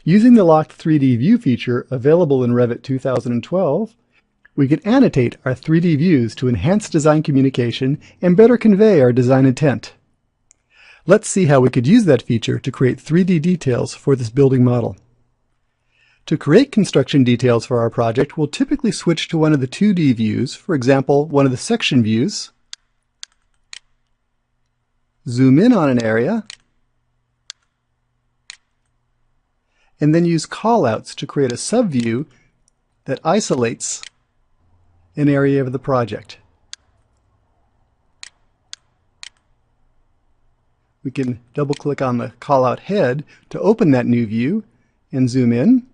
Using the Locked 3D View feature available in Revit 2012, we can annotate our 3D views to enhance design communication and better convey our design intent. Let's see how we could use that feature to create 3D details for this building model. To create construction details for our project, we'll typically switch to one of the 2D views, for example, one of the section views, zoom in on an area, and then use callouts to create a subview that isolates an area of the project. We can double-click on the callout head to open that new view and zoom in.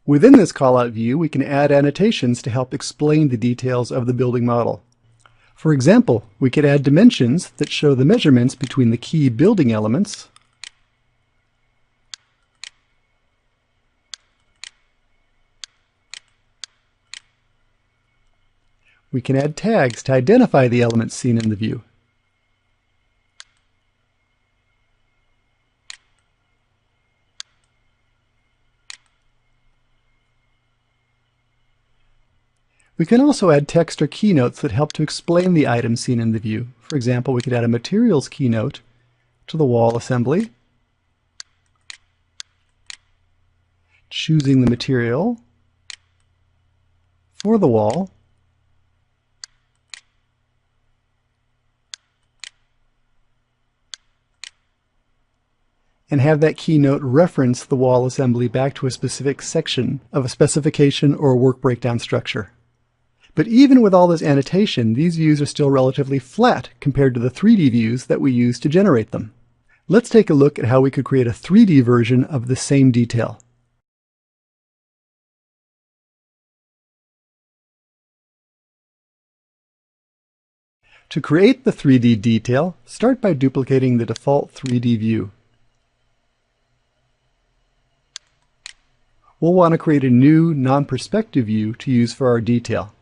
Within this callout view, we can add annotations to help explain the details of the building model. For example, we could add dimensions that show the measurements between the key building elements, we can add tags to identify the elements seen in the view. We can also add text or keynotes that help to explain the items seen in the view. For example, we could add a materials keynote to the wall assembly, choosing the material for the wall, and have that keynote reference the wall assembly back to a specific section of a specification or a work breakdown structure. But even with all this annotation, these views are still relatively flat compared to the 3D views that we use to generate them. Let's take a look at how we could create a 3D version of the same detail. To create the 3D detail, start by duplicating the default 3D view. We'll want to create a new non-perspective view to use for our detail.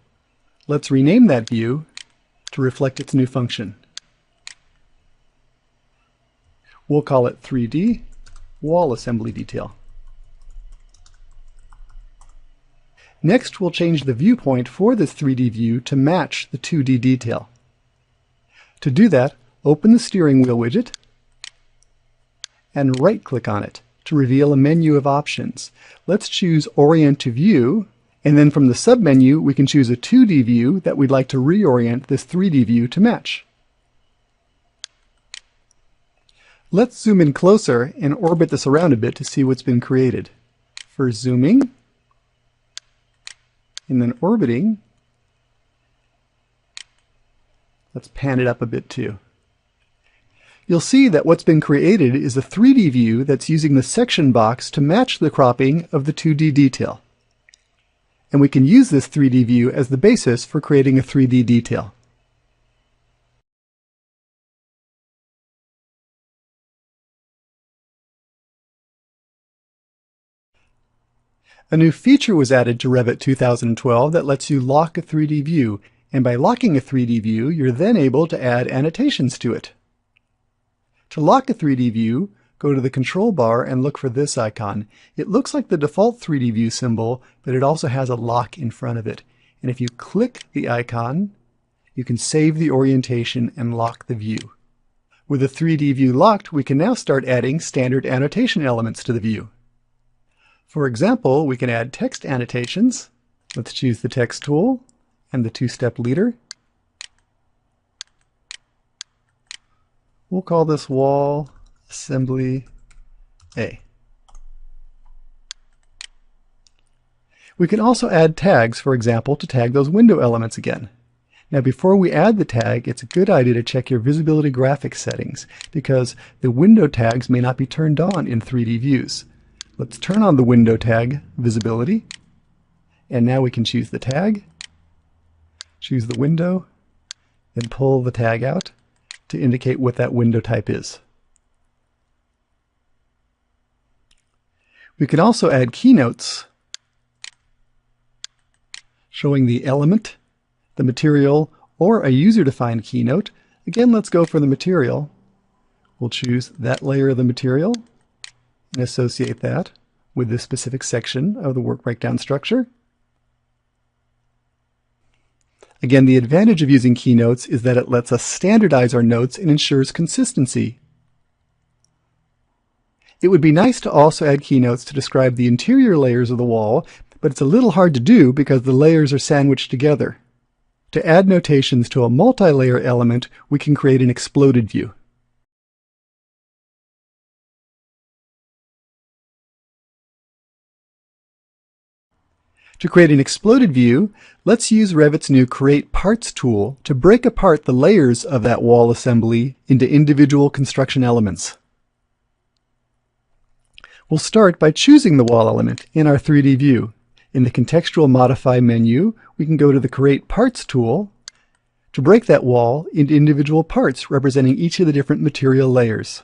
Let's rename that view to reflect its new function. We'll call it 3D Wall Assembly Detail. Next, we'll change the viewpoint for this 3D view to match the 2D detail. To do that, open the steering wheel widget and right-click on it to reveal a menu of options. Let's choose Orient to View, and then from the submenu we can choose a 2D view that we'd like to reorient this 3D view to match. Let's zoom in closer and orbit this around a bit to see what's been created. First zooming, and then orbiting. Let's pan it up a bit too. You'll see that what's been created is a 3D view that's using the section box to match the cropping of the 2D detail. And we can use this 3D view as the basis for creating a 3D detail. A new feature was added to Revit 2012 that lets you lock a 3D view, and by locking a 3D view, you're then able to add annotations to it. To lock a 3D view, go to the control bar and look for this icon. It looks like the default 3D view symbol, but it also has a lock in front of it. And if you click the icon, you can save the orientation and lock the view. With the 3D view locked, we can now start adding standard annotation elements to the view. For example, we can add text annotations. Let's choose the text tool and the two-step leader. We'll call this Wall Assembly A. We can also add tags, for example, to tag those window elements again. Now before we add the tag, it's a good idea to check your visibility graphics settings because the window tags may not be turned on in 3D views. Let's turn on the window tag visibility, and now we can choose the tag, choose the window, then pull the tag out to indicate what that window type is. We can also add keynotes showing the element, the material, or a user-defined keynote. Again, let's go for the material. We'll choose that layer of the material and associate that with this specific section of the work breakdown structure. Again, the advantage of using keynotes is that it lets us standardize our notes and ensures consistency. It would be nice to also add keynotes to describe the interior layers of the wall, but it's a little hard to do because the layers are sandwiched together. To add notations to a multi-layer element, we can create an exploded view. To create an exploded view, let's use Revit's new Create Parts tool to break apart the layers of that wall assembly into individual construction elements. We'll start by choosing the wall element in our 3D view. In the Contextual Modify menu, we can go to the Create Parts tool to break that wall into individual parts representing each of the different material layers.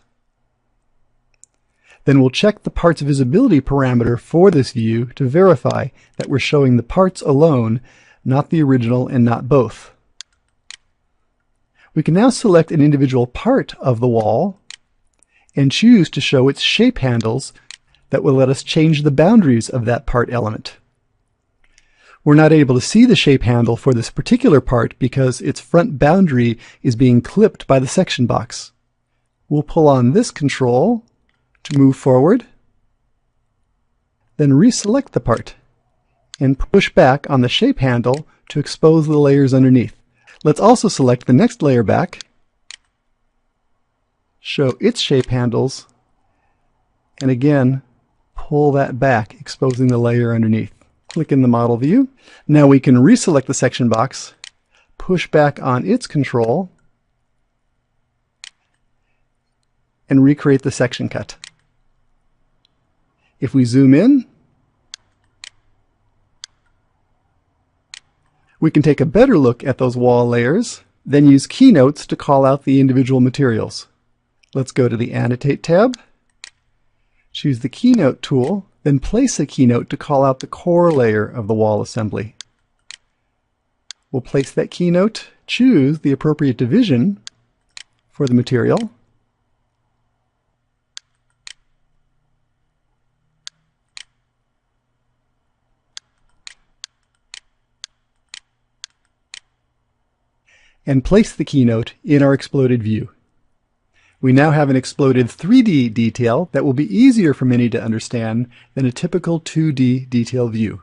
Then we'll check the Parts Visibility parameter for this view to verify that we're showing the parts alone, not the original and not both. We can now select an individual part of the wall and choose to show its shape handles that will let us change the boundaries of that part element. We're not able to see the shape handle for this particular part because its front boundary is being clipped by the section box. We'll pull on this control to move forward, then reselect the part and push back on the shape handle to expose the layers underneath. Let's also select the next layer back, show its shape handles, and again pull that back, exposing the layer underneath. Click in the model view. Now we can reselect the section box, push back on its control, and recreate the section cut. If we zoom in, we can take a better look at those wall layers, then use keynotes to call out the individual materials. Let's go to the Annotate tab, choose the Keynote tool, then place a keynote to call out the core layer of the wall assembly. We'll place that keynote, choose the appropriate division for the material, and place the keynote in our exploded view. We now have an exploded 3D detail that will be easier for many to understand than a typical 2D detail view.